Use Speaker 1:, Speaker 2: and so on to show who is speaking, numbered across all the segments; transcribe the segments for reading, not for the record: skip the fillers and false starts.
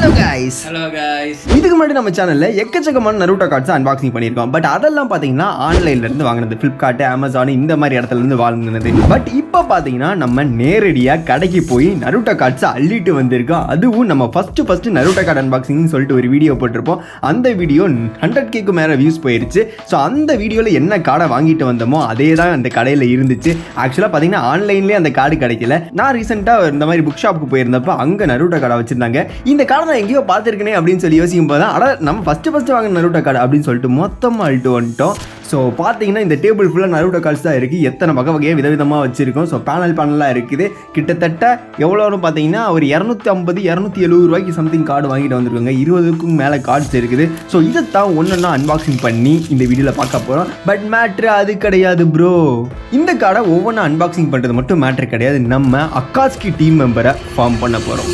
Speaker 1: Hello guys. இதுக்கு முன்னாடி நம்ம சேனல்ல எக்கச்சக்கமான நருட்டோ கார்ட்ஸ் அன்பாக்சிங் பண்ணியிருக்கோம். பட் அதெல்லாம் பாத்தீங்கன்னா ஆன்லைன்ல இருந்து வாங்குனது, Flipkart, Amazon இந்த மாதிரி இடத்துல இருந்து வாங்குனது. பட் இப்போ பாத்தீங்கன்னா நம்ம நேரடியா கடைக்கு போய் நருட்டோ கார்ட்ஸ் அள்ளிட்டு வந்திருக்கோம். அதுவும் நம்ம ஃபர்ஸ்ட் நருட்டோ கார்டு அன்பாக்சிங் சொல்லிட்டு ஒரு வீடியோ போட்டிருப்போம். அந்த வீடியோ 100Kக்கு மேல வியூஸ் போயிருச்சு. ஸோ அந்த வீடியோல என்ன கார்டை வாங்கிட்டு வந்தோமோ அதே தான் அந்த கடையில இருந்துச்சு. ஆக்சுவலா பாத்தீங்கன்னா ஆன்லைன்லேயே அந்த கார்டு கிடைக்கல. நான் ரீசெண்டா இந்த மாதிரி புக் ஷாப்புக்கு போயிருந்தப்போ அங்க நருட்டோ கார்டை வச்சிருந்தாங்க. இந்த கார்டை நான் எங்கேயோ பார்த்துருக்கேனே அப்படின்னு சொல்லி யோசிக்கும் போது தான் நம்ம ஃபர்ஸ்ட் வாங்க நருட்டோ கார்டு அப்படின்னு சொல்லிட்டு மொத்தமாக அழிட்டு வந்துட்டோம். ஸோ பார்த்தீங்கன்னா இந்த டேபிள் ஃபுல்லாக நருட்டோ கார்ட்ஸ் தான் இருக்குது. எத்தனை வகையாக விதவிதமாக வச்சுருக்கோம். ஸோ பேனலாக இருக்குது. கிட்டத்தட்ட எவ்வளோன்னு பார்த்தீங்கன்னா ஒரு 250-270 ரூபாய்க்கு சம்திங் கார்டு வாங்கிட்டு வந்திருக்காங்க. 20க்கும் மேலே கார்ட்ஸ் இருக்குது. ஸோ இதைத்தான் ஒன்றா அன்பாக்சிங் பண்ணி இந்த வீடியோவில் பார்க்க போகிறோம். பட் மேட்ரு அது கிடையாது ப்ரோ. இந்த கார்டை ஒவ்வொன்றா அன்பாக்சிங் பண்ணுறது மட்டும் மேட்ரு கிடையாது. நம்ம அக்காட்ஸ்கி டீம் மெம்பரை ஃபார்ம் பண்ண போகிறோம்.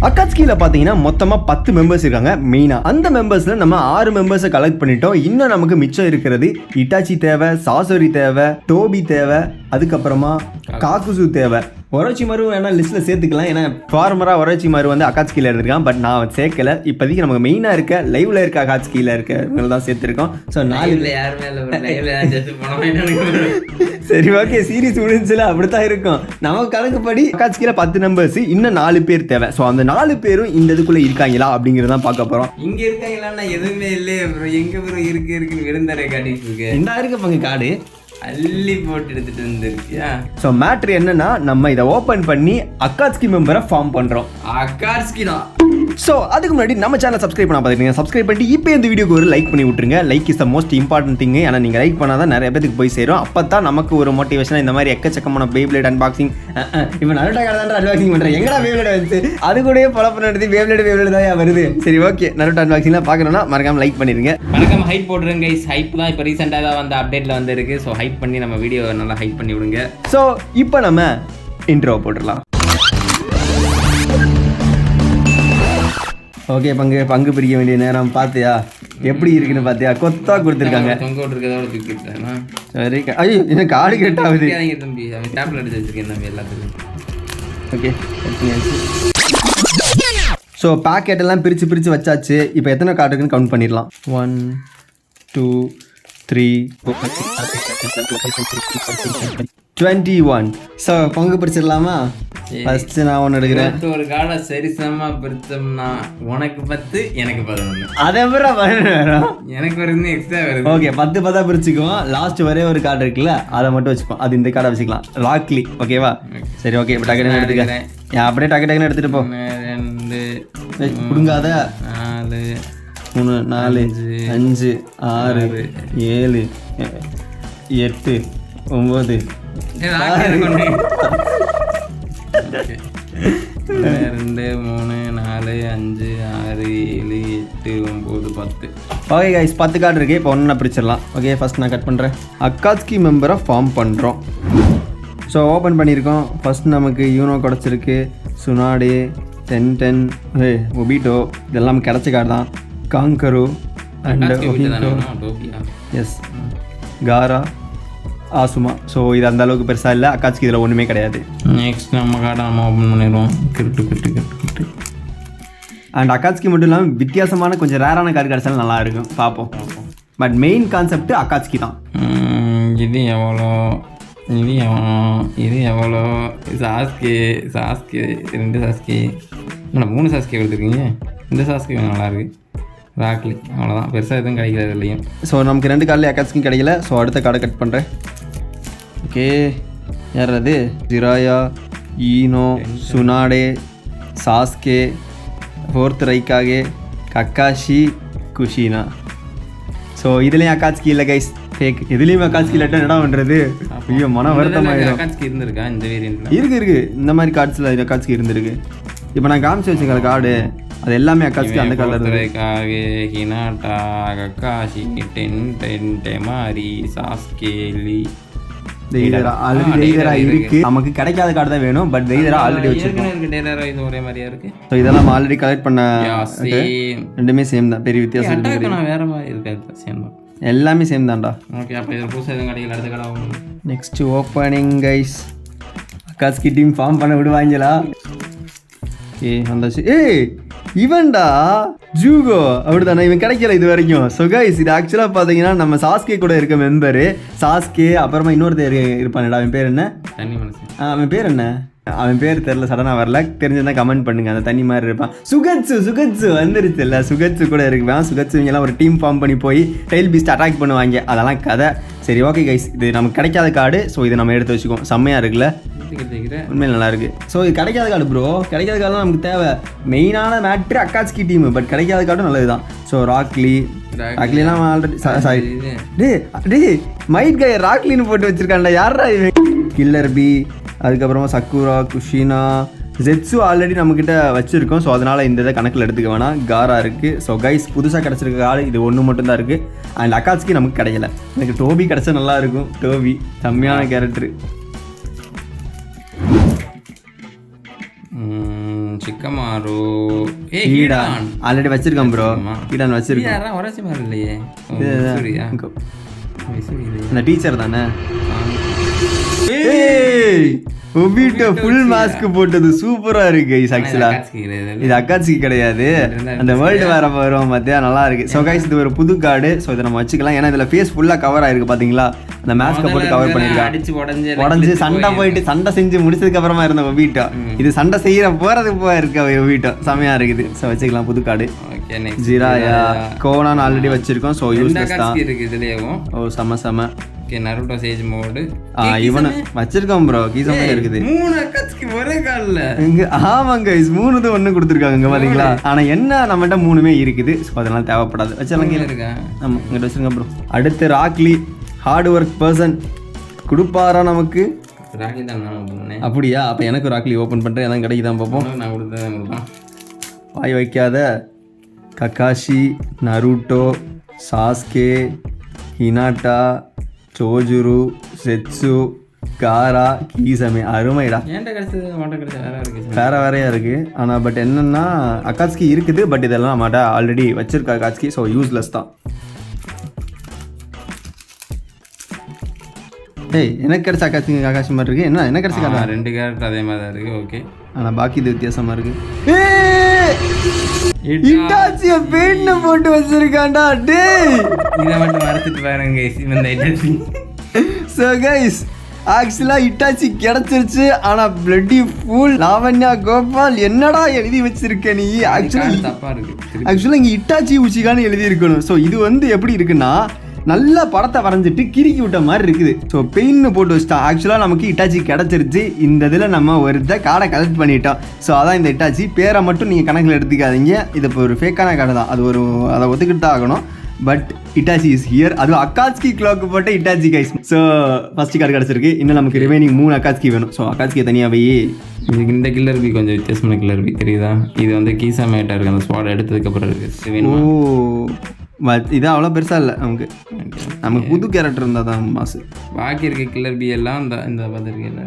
Speaker 1: அக்காட்ஸ்கியில் பார்த்தீங்கன்னா மொத்தமாக 10 மெம்பர்ஸ் இருக்காங்க. மெயினாக அந்த மெம்பர்ஸில் நம்ம 6 மெம்பர்ஸை கலெக்ட் பண்ணிட்டோம். இன்னும் நமக்கு மிச்சம் இருக்கிறது இட்டாச்சி தேவை, சாசோரி தேவை, டோபி தேவை, அதுக்கப்புறமா காக்குசு தேவை. ஒரோச்சி மரு வேணால் லிஸ்ட்டில் சேர்த்துக்கலாம். ஏன்னா ஃபார்மராக ஒரோச்சி மரு வந்து அக்காட்ஸ்கியில் இருந்திருக்கான். பட் நான் சேர்க்கலை. இப்போதைக்கு நமக்கு மெயினாக இருக்க லைவில் இருக்க அக்காட்ஸ்கியில் இருக்க தான் சேர்த்துருக்கோம். ஸோ 4 யாருமே சரி ஓகே, சீரிஸ் முடிஞ்சுல அப்படித்தான் இருக்கும். நமக்கு கணக்குப்படி அக்காட்ஸ்கியில் 10 மெம்பர்ஸ், இன்னும் 4 பேர் தேவை. ஸோ அந்த 4 பேரும் இந்த இதுக்குள்ளே இருக்காங்களா அப்படிங்கிறதான் பார்க்க போகிறோம்.
Speaker 2: இங்கே இருக்காங்களான்னா எதுவுமே இல்லையே ப்ரோ. எங்கே ப்ரோ இருக்குன்னு விருந்தரை காட்டிட்டு இருக்கு.
Speaker 1: இந்த இருக்கு பங்கு கார்டு
Speaker 2: அள்ளி போட்டு எடுத்துட்டு வந்துருக்கியா.
Speaker 1: ஸோ மேட்ரு என்னன்னா, நம்ம இதை ஓப்பன் பண்ணி அக்காட்ஸ்கி மெம்பரை ஃபார்ம் பண்ணுறோம்.
Speaker 2: அக்காட்ஸ்கி தான்.
Speaker 1: ஸோ அதுக்கு முன்னாடி நம்ம சேனலை சப்ஸ்கிரைப் பண்ண பார்த்துருக்கீங்க. சப்ஸ்கிரைப் பண்ணிட்டு இப்போ இந்த வீடியோக்கு ஒரு லைக் பண்ணி விட்டுருங்க. Like is the most important thing. ஏன்னா நீங்கள் லைக் பண்ணால் தான் நிறைய பேருக்கு போய் சேரும். அப்போ தான் நமக்கு ஒரு மோட்டிவேஷனாக இந்த மாதிரி எக்கச்சக்கமான பேப்ளேட் அன்பாக்சிங். இப்போ நருட்டோ கார்டு தான் அன்பாக்சிங் பண்ணுறேன். எங்கடா பேப்ளேட் வந்து அது கூடயே பழப்ப நடத்தி பேப்ளேட் தான் வருது. சரி ஓகே, நருட்டோ அன்பாக்சிங்லாம் பார்க்கணும்னா மறக்காம லைக் பண்ணிருங்க.
Speaker 2: மறக்காம ஹைப் போட்டுருங்க கைஸ். ஹைப் தான் இப்போ ரீசெண்டாக தான் வந்து அப்டேட்டில் வந்து இருக்கு. ஸோ ஹைப் பண்ணி நம்ம வீடியோ நல்லா ஹைப் பண்ணி விடுங்க.
Speaker 1: ஸோ இப்போ நம்ம இன்ட்ரோ போட்டுடலாம். ஓகே, பங்கு பிரிக்க வேண்டிய நேரம். பார்த்தியா எப்படி இருக்குன்னு? பார்த்தியா கொத்தா கொடுத்துருக்காங்க. சரி, ஐயோ என்ன கார்டு கட் ஆகுது
Speaker 2: தம்பி. அவன் டேப்லெட் எடுத்து வச்சிருக்கேன் தம்பி எல்லாத்துக்கும்.
Speaker 1: ஓகே, ஸோ பேக்கெட் எல்லாம் பிரித்து வச்சாச்சு. இப்போ எத்தனை கார்டு இருக்குன்னு கவுண்ட் பண்ணிடலாம். 1 2 3 21. ஸோ பங்கு பிரிச்சிடலாமா? ஃபர்ஸ்ட் நான் ஒன்று எடுக்கிறேன்.
Speaker 2: ஒரு கார்டை சரிசமா பிரித்தோம்னா உனக்கு 10 எனக்கு 11.
Speaker 1: அதை வரும்
Speaker 2: எனக்கு ஒரு எக்ஸ்ட்ரா வருது.
Speaker 1: ஓகே, 10 பிரிச்சுக்குவோம். லாஸ்ட் வரைய ஒரு கார்டு இருக்குல்ல, அதை மட்டும் வச்சுப்போம். அது இந்த கார்டை வச்சுக்கலாம். ராக்லி ஓகேவா? சரி ஓகே, இப்போ டக்கு எடுத்துக்கிறேன். அப்படியே டக்கு எடுத்துட்டு போ. 2 கொடுங்காத
Speaker 2: 4
Speaker 1: 3 4 5 6 7 8 9 2 3
Speaker 2: 4 5 6 7 8 9 10.
Speaker 1: ஓகே கைஸ், 10 கார்டு இருக்குது. இப்போ ஒன்றா பிரிச்சிடலாம். ஓகே, ஃபர்ஸ்ட் நான் கட் பண்ணுறேன். அக்காட்ஸ்கி மெம்பரை ஃபார்ம் பண்ணுறோம். ஸோ ஓப்பன் பண்ணியிருக்கோம். ஃபர்ஸ்ட் நமக்கு யூனோ கிடச்சிருக்கு, சுனாடே, 10 ஒபிட்டோ இதெல்லாம் கிடச்ச கார்டு தான். காங்கரு அண்ட் எஸ் காரா, ஆசுமா. ஸோ இது அந்த அளவுக்கு பெருசாக இல்லை. அக்காட்ஸ்கி இதில் ஒன்றுமே கிடையாது.
Speaker 2: நெக்ஸ்ட் நம்ம கார்டை நம்ம ஓப்பன் பண்ணிடுவோம். கிரிட்டு
Speaker 1: அண்ட் அக்காட்ஸ்கி மட்டும் இல்லாமல் வித்தியாசமான கொஞ்சம் ரேரான கார்டு கிடச்சாலும் நல்லா இருக்கும். பார்ப்போம். பட் மெயின் கான்செப்ட் அக்காட்ஸ்கி தான்.
Speaker 2: இது எவ்வளோ சாஸ்கே 2 சாஸ்கே இல்லை 3 சாஸ்கே கொடுத்துருக்கீங்க. இந்த சாஸ்கே நல்லாயிருக்கு. ராக்லி அவ்வளோதான், பெருசாக எதுவும் கிடைக்கிறது இல்லையும்.
Speaker 1: ஸோ நமக்கு 2 கார்டில் அக்காட்ஸ்கி கிடைக்கல. ஸோ அடுத்த கார்டை கட் பண்ணுறேன். ஓகே, யார் அது? Jiraiya, Ino, Tsunade, Sasuke, 4th Raikage, Kakashi, Kushina. So இதுலேயும் அக்காட்ஸ்கி இல்லை கைஸ், ஃபேக். இதுலேயும் அக்காட்ஸ்கி இல்லாட்டா என்ன பண்ணுறது? ஐயோ மன வருத்தம் ஆகிடும்.
Speaker 2: அக்காட்ஸ்கி இருந்திருக்கா இந்த வேரியன்ட்ல?
Speaker 1: இருக்கு. இந்த மாதிரி கார்ட்ஸில் அக்காட்ஸ்கி இருந்திருக்கு. இப்போ நான் காமிச்சு வச்சுக்கல கார்டு, அது எல்லாமே அக்காட்ஸ்கி அந்த கார்டில்
Speaker 2: இருக்கு. ஹினாட்டா, கக்காஷி, டெமாரி, சாஸ்கே, லீ,
Speaker 1: வெய்தரா ஆல்ரெடி இருக்கு. நமக்கு கிடைக்காத கார்டு தான் வேணும். பட் வெய்தரா ஆல்ரெடி வச்சிருக்கோம்.
Speaker 2: இது ஒரே மாதிரியா இருக்கு.
Speaker 1: ஸோ இதெல்லாம் ஆல்ரெடி கலெக்ட் பண்ண ரெண்டுமே சேம் தான். பெரிய வித்தியாசம்
Speaker 2: வேற மாதிரி இருக்கு. சேம் தான்,
Speaker 1: எல்லாமே சேம் தான்டா.
Speaker 2: ஓகே, அப்போ இதில் புதுசாக எதுவும் கிடைக்கல. அடுத்த கடை ஆகும்.
Speaker 1: Next opening guys. Akatsuki team form பண்ண விடுவாங்களா? வந்தாச்சு. இவன்டா ஜூகோ அப்படிதானே, இவன் கிடைக்கல இது வரைக்கும். ஸோ கைஸ் இது ஆக்சுவலாக பார்த்தீங்கன்னா நம்ம சாஸ்கே கூட இருக்க மெம்பரு சாஸ்கே. அப்புறமா இன்னொருத்தர் இருப்பானடா, அவன் பேர் என்ன?
Speaker 2: தண்ணி மனசு.
Speaker 1: அவன் பேர் என்ன? அவன் பேர் தெரில, சடனாக வரல. தெரிஞ்சிருந்தா கமெண்ட் பண்ணுங்க. அந்த தண்ணி மாதிரி இருப்பான். சுகட்சு வந்துருச்சு இல்லை, சுகட்சு கூட இருக்குவான். சுகட்சு இவங்கெல்லாம் ஒரு டீம் ஃபார்ம் பண்ணி போய் டெயில் பீஸ்ட் அட்டாக் பண்ணுவாங்க. அதெல்லாம் கதை. சரி ஓகே கைஸ், இது நமக்கு கிடைக்காத கார்டு. ஸோ இதை நம்ம எடுத்து வச்சுக்கோம். செம்மையாக இருக்குல்ல, உண்மையில் நல்லா இருக்கு. ஸோ இது கிடைக்காத கார்டு ப்ரோ. கிடைக்காத கார்டுலாம் நமக்கு தேவை. மெயினான மேட்ரு அக்காட்ஸ்கி டீம். பட் கிடைக்காத கார்டும் நல்லது தான். ஸோ ராக்லிலாம் ஆல்ரெடி சாரி டே மைட் கை ராக்லின்னு போட்டு வச்சிருக்கான்டா. யாரா இவன்? கில்லர் பி, அதுக்கப்புறமா சக்குரா, குஷினா, ஜெட்ஸு ஆல்ரெடி நம்மக்கிட்ட வச்சுருக்கோம். ஸோ அதனால் இந்த இதை கணக்கில் எடுத்துக்க வேணாம். காரா இருக்குது. ஸோ கைஸ் புதுசாக கிடச்சிருக்க ஆள் இது ஒன்று மட்டும்தான் இருக்குது. அண்ட் அக்காட்ஸ்கி நமக்கு கிடைக்கல. எனக்கு டோபி கிடச்சா நல்லா இருக்கும். டோபி செம்மையான கேரக்டரு.
Speaker 2: சிக்கமாரு
Speaker 1: ஈடான் ஆல்ரெடி வச்சிருக்கேன் ப்ரோ. ஈடான் வச்சிருக்கேன்.
Speaker 2: ஒரே மாதிரி இல்லையே,
Speaker 1: இந்த டீச்சர் தானே. ஒபிட்டோ ஃபுல் மாஸ்க் போட்டது சூப்பரா இருக்கு கைஸ். ஆக்சுவலா இது அக்காட்சிக்கு கிடையாது, அந்த வேர்ல்டு வேற வரும் பார்த்தியா, நல்லா இருக்கு. ஸோ கைஸ் இது ஒரு புது கார்டு. ஸோ இதை நம்ம வச்சுக்கலாம். ஏன்னா இதில் ஃபேஸ் ஃபுல்லாக கவர் ஆயிருக்கு பாத்தீங்களா. அந்த மாஸ்கை போட்டு கவர் பண்ணிருக்காங்க. உடஞ்சு சண்டை செஞ்சு முடிச்சதுக்கு அப்புறமா இருந்த ஒபிட்டோ இது சண்டை செய்யற போறது இருக்க ஒபிட்டோ செமையா இருக்குது. ஸோ வச்சுக்கலாம் புது கார்டு. ஜிராயா கோனான் ஆல்ரெடி வச்சிருக்கோம். ஸோ யூஸ்லெஸ் தான். ஓ செம.
Speaker 2: நருட்டோ சேஜ் மோடு
Speaker 1: இவனை வச்சிருக்கோம் ப்ரோ. கீசமே இருக்குது.
Speaker 2: 3 அக்காட்ஸ்கி ஒரே கால்ல
Speaker 1: இங்க. ஆமாங்க கைஸ் 3 தான் ஒண்ணு கொடுத்துருக்காங்க இங்க பாத்தீங்களா. ஆனா என்ன நம்மகிட்ட 3மே இருக்குது. ஸோ அதனால தேவைப்படாது. வச்சலாம் கீழே இருக்கா. ஆமா இங்கிட்ட வச்சிருங்க ப்ரோ. அடுத்து ராக்லி ஹார்ட் ஒர்க் பர்சன் கொடுப்பாரா நமக்கு.
Speaker 2: ராக்லி தான்
Speaker 1: அப்படியா? அப்ப எனக்கு ராக்லி ஓபன் பண்றேன். எதாவது கிடைக்குதான் பார்ப்போம்.
Speaker 2: நான் கொடுத்தேன்.
Speaker 1: வாய் வைக்காத. ககாஷி, நருட்டோ, சாஸ்கே, ஹினாட்டா, சோஜுரு, செட்சு, காரா, கீசமே. அருமைடா. வேறையா இருக்கு. ஆனா பட் என்னன்னா அக்காட்ஸ்கி இருக்குது. பட் இதெல்லாம் நம்மகிட்ட ஆல்ரெடி வச்சிருக்க அக்காட்ஸ்கி. ஸோ யூஸ்லெஸ் தான். எனக்கு கிடைச்ச அக்காட்சி மாதிரி இருக்கு. என்ன என்ன கிடைச்ச
Speaker 2: 2 கேரக்டர் அதே மாதிரி தான் இருக்கு. ஓகே,
Speaker 1: ஆனா பாக்கி இது வித்தியாசமா இருக்கு. இட்டாச்சிய பெயிண்ட் போட்டு வச்சிருக்கான்டா. டேய்
Speaker 2: இத மட்டும் மறந்துட்டு பாருங்க गाइस. இந்த இட்டாச்சி.
Speaker 1: சோ गाइस ஆக்சுவலா இட்டாச்சி கிடைச்சிருச்சு. ஆனா பிளட்டி ஃபுல் லாவண்யா கோபால் என்னடா எழுதி வச்சிருக்க நீ? ஆக்சுவலா
Speaker 2: தப்பா இருக்கு.
Speaker 1: ஆக்சுவலா இங்க இட்டாச்சி உச்சிகான்னு எழுதி இருக்கணும். ஸோ இது எப்படி இருக்குன்னா நல்ல படத்தை வரைஞ்சிட்டு கிறுக்கி விட்ட மாதிரி இருக்குது. ஸோ பெயின்னு போட்டு வச்சிட்டான். ஆக்சுவலாக நமக்கு இட்டாச்சி கிடச்சிருச்சு. இந்த இதில் நம்ம ஒரு கார்டை கலெக்ட் பண்ணிட்டோம். ஸோ அதான் இந்த இட்டாச்சி. பேரை மட்டும் நீங்கள் கணக்கில் எடுத்துக்காதீங்க. இது இப்போ ஒரு ஃபேக்கான கார்டு தான். அது அதை ஒத்துக்கிட்டு தான் ஆகணும். But Itachi is here. அதுவும் அக்காட்ஸ்கி கிளாக்கு போட்ட Itachi guys. So first card கிடச்சிருக்கு. இன்னும் நமக்கு ரிமைனிங் 3 அக்காட்ஸ்கி வேணும். ஸோ அக்காட்ஸ்கி தனியாக போய்
Speaker 2: இதுக்கு இந்த கில்லர் பி கொஞ்சம் வித்தியாசமான கில்லர் பி தெரியுதா? இது கீசா மேட்டாக இருக்குது. அந்த ஸ்குவாட் எடுத்ததுக்கப்புறம் இருக்குது.
Speaker 1: ஓ இது அவ்வளோ பெருசாக இல்லை. நமக்கு புது கேரக்டர் இருந்தால் தான் மாசு.
Speaker 2: பாக்கி இருக்க கில்லர் பி எல்லாம் இந்த
Speaker 1: பார்த்துருக்கேன்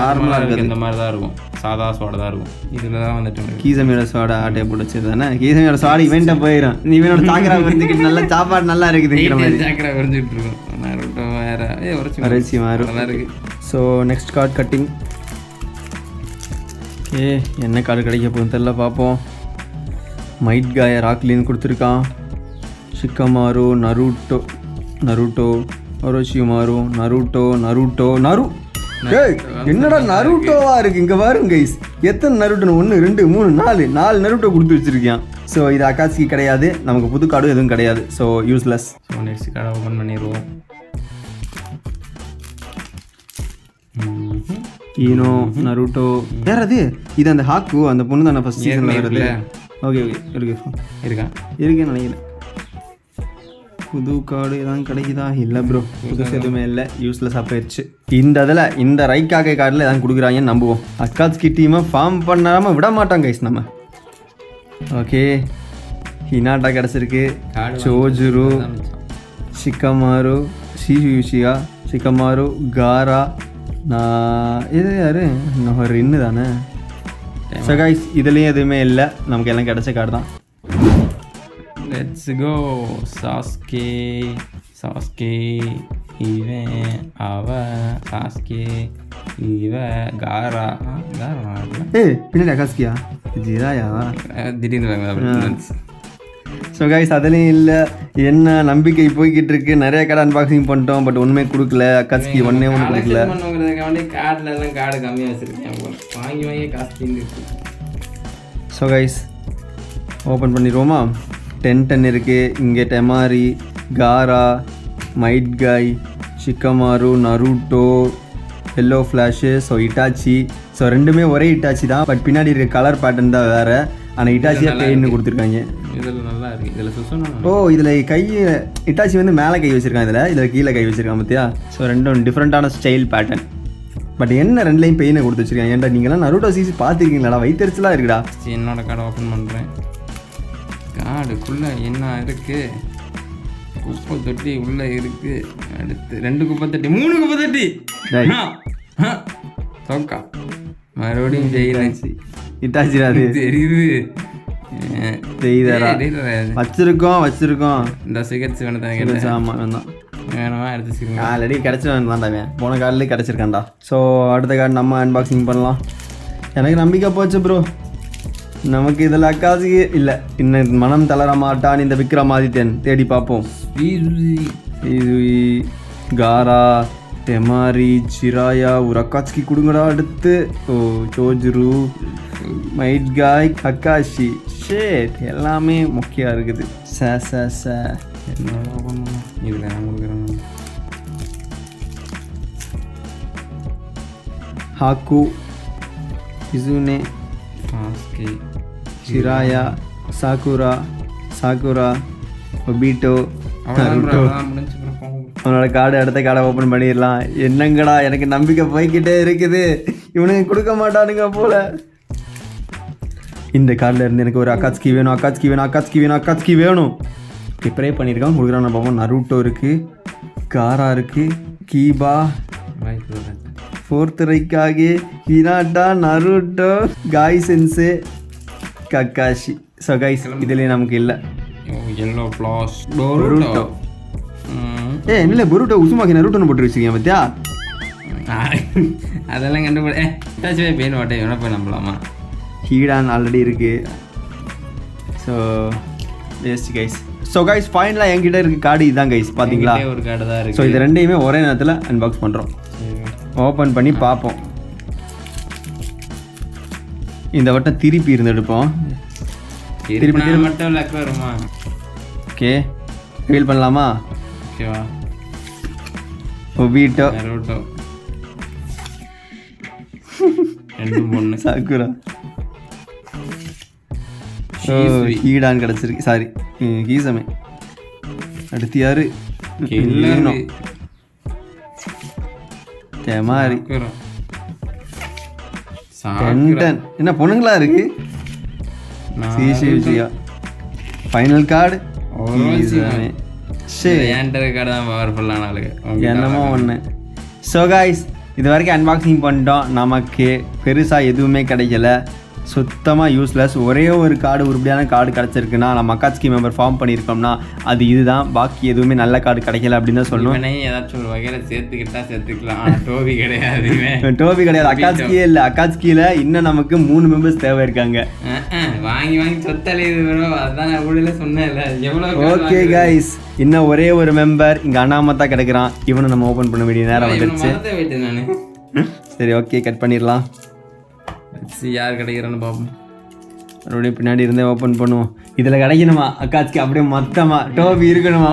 Speaker 1: நார்மலாக இருக்குது.
Speaker 2: இந்த மாதிரி தான் இருக்கும். சாதா சோடை தான் இருக்கும். இதில் தான் வந்துட்டு
Speaker 1: கீசமியோட சோடா ஆட்டையை போட்டு தானே. கீசமியோட சோடா இவன்ட்ட போயிடும். நீ இவனோட சாக்கரா வரைஞ்சிக்கிட்டு நல்லா சாப்பாடு நல்லா இருக்குது.
Speaker 2: சாக்கரா வரைஞ்சிட்டு இருக்கும். வேற
Speaker 1: வரைச்சி மாறும்.
Speaker 2: நல்லா இருக்கு.
Speaker 1: So next card cutting. என்ன கார்டு கிடைக்க போகுதுன்னு தெரியல, பார்ப்போம். மைட் காய ராக்லின்னு கொடுத்துருக்கான். Shikamaru, Naruto, Orochimaru, Naruto. என்னடா நருட்டோவா இருக்கு இங்க பாருங்க கைஸ். எத்தனை நருட்டோ? 1 2 3 4 நருட்டோ கொடுத்து வச்சிருக்கேன். ஸோ இது அக்காட்ஸ்கி கிடையாது. நமக்கு புது கார்டும் எதுவும் கிடையாது. So useless.
Speaker 2: நெக்ஸ்ட் கார்டை ஓப்பன் பண்ணிடுவோம்.
Speaker 1: Eno, Naruto. யார் அது? இது அந்த ஹாக்கு அந்த பொண்ணு தானே ஃபர்ஸ்ட் சீசன்ல வருது. ஓகே இருக்கேன் நினைக்கிறேன். புது கார்டு எதாவது கிடைக்குதா? இல்லை ப்ரோ, புதுசு எதுவுமே இல்லை. யூஸ்லெஸ்ஸாக போயிடுச்சு. இந்த ரைக்காக கார்டில் எதாவது கொடுக்குறாங்கன்னு நம்புவோம். அக்காட்ஸ்கி டீமை ஃபார்ம் பண்ணாமல் விட மாட்டாங்க கைஸ் நம்ம. ஓகே, ஹினாட்டா கிடச்சிருக்கு. சோஜுரு, ஷிக்கமாரு, ஷியூஷியா, ஷிக்கமாரு, காரா. இது யாரு? ஒரு இன்னு தானே. ஸோ கைஸ் இதுலேயும் எதுவுமே இல்லை. நமக்கு எல்லாம் கிடைச்ச கார்டு தான்.
Speaker 2: Let's go. சாஸ்கே இவன் அவ சாஸ்கே இவ காரா காரா
Speaker 1: ஏய் பின்னாடி அகாஸ்கியா ஜிராயாவா
Speaker 2: திடீர்னு
Speaker 1: ஸோ கைஸ் அதுலேயும் இல்லை என்ன நம்பிக்கை போய்கிட்டு இருக்கு நிறைய கடை அன்பாக்சிங் பண்ணிட்டோம் பட் ஒன்றுமே கொடுக்கல அக்காஸ்கி ஒன்றே ஒன்று கொடுக்கல
Speaker 2: கார்டில் எல்லாம் கார்டு கம்மியாக வச்சுருக்கேன் வாங்கி வாங்கி காசு தீர்ந்துருக்கு.
Speaker 1: ஸோ கைஸ் ஓப்பன் பண்ணிடுவோமா 10 இருக்குது இங்கே டெமாரி காரா மைட் காய் Shikamaru Naruto yellow flash so Itachi so ரெண்டுமே ஒரே இட்டாச்சி தான் பட் பின்னாடி இருக்க கலர் பேட்டர்ன் தான் வேறு ஆனால் இட்டாச்சியாக பெயின்னு கொடுத்துருக்காங்க.
Speaker 2: இதில் நல்லா இருக்குது இதில் சுசணும்.
Speaker 1: ஓ இதில் கை இட்டாச்சி வந்து மேலே கை வச்சுருக்கான் இதில் கீழே கை வச்சுருக்கான் பார்த்தியா. ஸோ ரெண்டும் டிஃப்ரெண்ட்டான ஸ்டைல் பேட்டர்ன் பட் என்ன ரெண்டுலையும் பெயினை கொடுத்து வச்சுருக்காங்க. ஏன்டா நீங்களாம் நருட்டோ சீஸ் பார்த்துருக்கீங்களாடா வயிற்றுச்சலாக இருக்குடா.
Speaker 2: என்னோட கார்டை ஓப்பன் பண்ணுறேன். கார்டுக்குள்ளே என்ன இருக்குது குப்பை தொட்டி உள்ளே இருக்குது. அடுத்து 2 குப்பை தொட்டி 3 குப்பை தொட்டி சோக்கா மறுபடியும் ஜெயிலாச்சு
Speaker 1: இட்டாச்சிடா அது
Speaker 2: தெரியுது
Speaker 1: செய்தாரா வச்சிருக்கோம்
Speaker 2: இந்த சிகரெட்ஸ் வேணும்.
Speaker 1: ஆமாம் வேணாம்
Speaker 2: வேணாமா எடுத்து
Speaker 1: ஆல்ரெடி கிடச்சிருந்தான்டாவே போன கார்டிலே கிடச்சிருக்கான்டா. ஸோ அடுத்த கார்டு நம்ம அன்பாக்சிங் பண்ணலாம். எனக்கு நம்பிக்கை போச்சு ப்ரோ. நமக்கு இதில் அக்காசி இல்லை இன்னும் மனம் தளர மாட்டான் இந்த விக்ரமாதித்யன் தேடி பார்ப்போம். காரா டெமாரி ஜிராயா ஒரு அக்காட்சிக்கு கொடுங்கடா. அடுத்து ஓ சோஜுரு மைட் காய் கக்காஷி ஷேட் எல்லாமே முக்கியம் இருக்குது. ஹாக்கு இசுனே ஜிராயா சாக்குரா ஒபீட்டோ அவனோட கார்டு அடுத்த கார்டை ஓப்பன் பண்ணிடலாம். என்னங்கடா எனக்கு நம்பிக்கை போய்கிட்டே இருக்குது இவனுக்கு கொடுக்க மாட்டானுங்க போல. இந்த கார்டில் இருந்து எனக்கு ஒரு அக்காட்ஸ்கி வேணும். ப்ரே பண்ணியிருக்கான் கொடுக்குறான். நம்ம பார்ப்போம். நருட்டோ இருக்குது காரா இருக்குது கீபா 4th ரைக்காகி ஹினாட்டா நருட்டோ காய் சென்சே கக்காஷி. ஸோ கைஸ் இதுலேயே நமக்கு இல்லை.
Speaker 2: எல்லோ ப்ளாஸ்
Speaker 1: பொருட்டோ இல்லை பொருட்டோ உசுமாக்கி நருட்டோன்னு போட்டு வச்சுக்கேன் பத்தியா.
Speaker 2: அதெல்லாம் கண்டுபிடி பெயின் வாட்டை எவ்வளோ போய் நம்பலாமா.
Speaker 1: ஹீடான் ஆல்ரெடி இருக்குது. So waste guys. So guys ஃபைனலாக என்கிட்ட இருக்க கார்டு இதுதான் கைஸ் பார்த்தீங்களா.
Speaker 2: ஒரு கார்டு தான் இருக்குது.
Speaker 1: ஸோ இது ரெண்டையுமே ஒரே நேரத்தில் அன்பாக்ஸ் பண்ணுறோம். ஓப்பன் பண்ணி பார்ப்போம். இந்த வட்டம் திருப்பி இருந்து எடுப்போம்.
Speaker 2: திருப்பி மட்டும் லக் வருமா.
Speaker 1: ஓகே ஃபீல் பண்ணலாமா.
Speaker 2: ஓகேவா
Speaker 1: ஒபீட்டோ
Speaker 2: நருட்டோ 2 3
Speaker 1: சாக்குரா ஹீடான் கிடச்சிருக்கு. சாரி கீசமே. அடுத்து யாரு டெமாரி என்ன பொண்ணுங்களா இருக்கு. சிசியா ஃபைனல் கார்டு என்னமோ ஒன்று. ஸோ கைஸ் இது வரைக்கும் அன்பாக்சிங் பண்ணிட்டோம். நமக்கு பெருசாக எதுவுமே கிடைக்கல. சுத்தமாக யூஸ்லெஸ். ஒரே ஒரு கார்டு உருப்படியான கார்டு கிடச்சிருக்குன்னா நம்ம அக்காட்ஸ்கி மெம்பர் ஃபார்ம் பண்ணியிருக்கோம்னா அது இதுதான். பாக்கி எதுவுமே நல்ல கார்டு கிடைக்கல அப்படின்னு தான் சொல்லணும்.
Speaker 2: ஏதாச்சும் ஒரு வகையில் சேர்த்துக்கலாம். டோபி கிடையாது
Speaker 1: அக்காட்ஸ்கியே இல்லை. அக்காட்ஸ்கியில் இன்னும் நமக்கு 3 மெம்பர்ஸ் தேவை இருக்காங்க.
Speaker 2: வாங்கி சொத்தலையுது வரும். அதான் நான் சொன்னேன்ல எவ்வளோ.
Speaker 1: ஓகே கைஸ் இன்னும் ஒரே ஒரு மெம்பர் இங்கே அனாமத்தா கிடைக்கிறான். இவனை நம்ம ஓப்பன் பண்ண வேண்டிய நேரம் வந்துடுச்சு. சரி ஓகே கட் பண்ணிடலாம்.
Speaker 2: யார் கிடைக்கிறான்னு பார்ப்போம்.
Speaker 1: மறுபடியும் பின்னாடி இருந்தே ஓப்பன் பண்ணுவோம். இதில் கிடைக்கணுமா அக்காட்ஸ்கி அப்படியே மொத்தமாக டோபி இருக்கணுமா.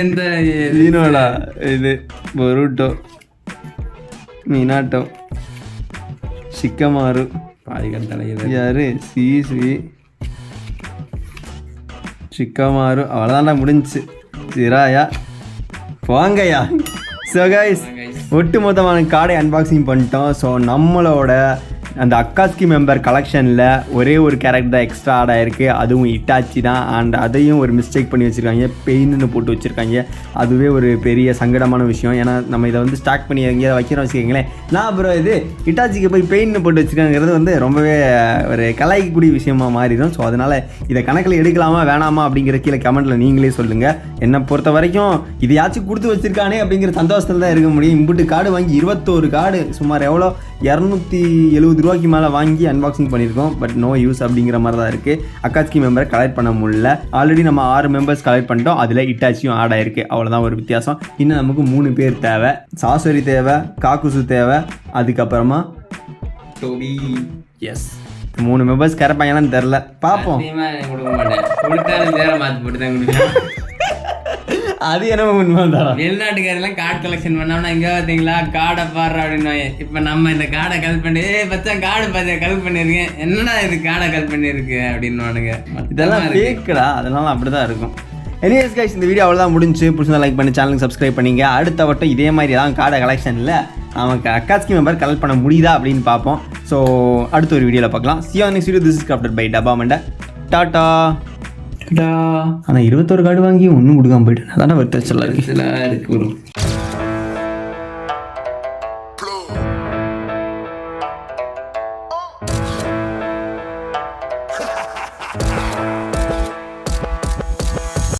Speaker 2: இந்த
Speaker 1: ஈனோடா இது பொருட்டோ மினாட்டோ ஷிக்கமாரு
Speaker 2: பாதிகள் தலைவர்
Speaker 1: யாரு சிசி ஷிக்கமாரு அவ்வளோதான்டா முடிஞ்சிச்சு. ஜிராயா போங்கய்யா. ஸோ கைஸ் ஒட்டு மொத்தமான கார்டை அன்பாக்சிங் பண்ணிட்டோம். ஸோ நம்மளோட அந்த அக்காஸ்கி மெம்பர் கலெக்ஷனில் ஒரே ஒரு கேரக்டர் தான் எக்ஸ்ட்ரா ஆட் ஆயிருக்கு, அதுவும் இட்டாச்சி தான். அண்ட் அதையும் ஒரு மிஸ்டேக் பண்ணி வச்சுருக்காங்க, பெயின்னு போட்டு வச்சுருக்காங்க. அதுவே ஒரு பெரிய சங்கடமான விஷயம். ஏன்னா நம்ம இதை வந்து ஸ்டாக் பண்ணி எங்கேயாவது வைக்கிறோம் வச்சுக்கோங்களேன், நான் அப்புறம் இது இட்டாச்சிக்கு போய் பெயின்னு போட்டு வச்சுருக்காங்கிறது வந்து ரொம்பவே ஒரு கலாய்க்கக்கூடிய விஷயமா மாறிடும். ஸோ அதனால் இதை கணக்கில் எடுக்கலாமா வேணாமா அப்படிங்கிற கீழே கமெண்ட்டில் நீங்களே சொல்லுங்கள். என்னை பொறுத்த வரைக்கும் இதையாச்சும் கொடுத்து வச்சுருக்கானே அப்படிங்கிற சந்தோஷத்தில் தான் இருக்க முடியும். இம்புட்டு கார்டு வாங்கி 21 கார்டு சுமார் எவ்வளோ 270 ரூபாய்க்கு மேலே வாங்கி அன்பாக்சிங் பண்ணியிருக்கோம். பட் நோ யூஸ் அப்படிங்கிற மாதிரி தான் இருக்குது. அக்காஸ்கி மெம்பரை கலெக்ட் பண்ண முடியல. ஆல்ரெடி நம்ம 6 மெம்பர்ஸ் கலெக்ட் பண்ணிட்டோம், அதில் இட்டாச்சியும் ஆட் ஆயிருக்கு. அவ்வளோதான் ஒரு வித்தியாசம். இன்னும் நமக்கு 3 பேர் தேவை. சாசரி தேவை, காக்குசு தேவை, அதுக்கப்புறமா
Speaker 2: டோபி.
Speaker 1: எஸ் 3 மெம்பர்ஸ் கரைப்பாங்கன்னு தெரில, பார்ப்போம்.
Speaker 2: கொடுக்க மாட்டேன், கொடுத்தாலும் வேற மாற்றி போட்டு தான் கொடுப்பேன்.
Speaker 1: அது என்ன உண்மைதானா?
Speaker 2: வெளிநாட்டுக்காரெல்லாம் கார்டு கலெக்ஷன் பண்ணோம்னா இங்கே பார்த்தீங்களா கார்டை பாடுற அப்படின்னு. இப்போ நம்ம இந்த கார்டை கல் பண்ணி பச்சா கார்டு பார்த்து கல் பண்ணியிருக்கேன், என்னடா இது கார்டை கல் பண்ணியிருக்கு அப்படின்னுவானுங்க.
Speaker 1: இதெல்லாம் ஃபேக்குடா, அதனால அப்படி தான் இருக்கும். எனிவேஸ் கைஸ், இந்த வீடியோ அவ்வளோதான் முடிஞ்சு. பிடிச்சா லைக் பண்ணி சேனலுக்கு சப்ஸ்கிரைப் பண்ணிங்க. அடுத்த வட்டம் இதே மாதிரி தான் கார்டை கலெக்ஷனில் நமக்கு அக்காஸ்கி மெம்பர் கலெக்ட் பண்ண முடியுதா அப்படின்னு பார்ப்போம். ஸோ அடுத்த ஒரு வீடியோவில் பார்க்கலாம். See you on next video. This is crafted by Dabba Manda. Tata. ஆனால் 21 கார்டு வாங்கி ஒன்றும் கொடுக்காம போயிட்டு அதான வருத்தம் இருக்கு.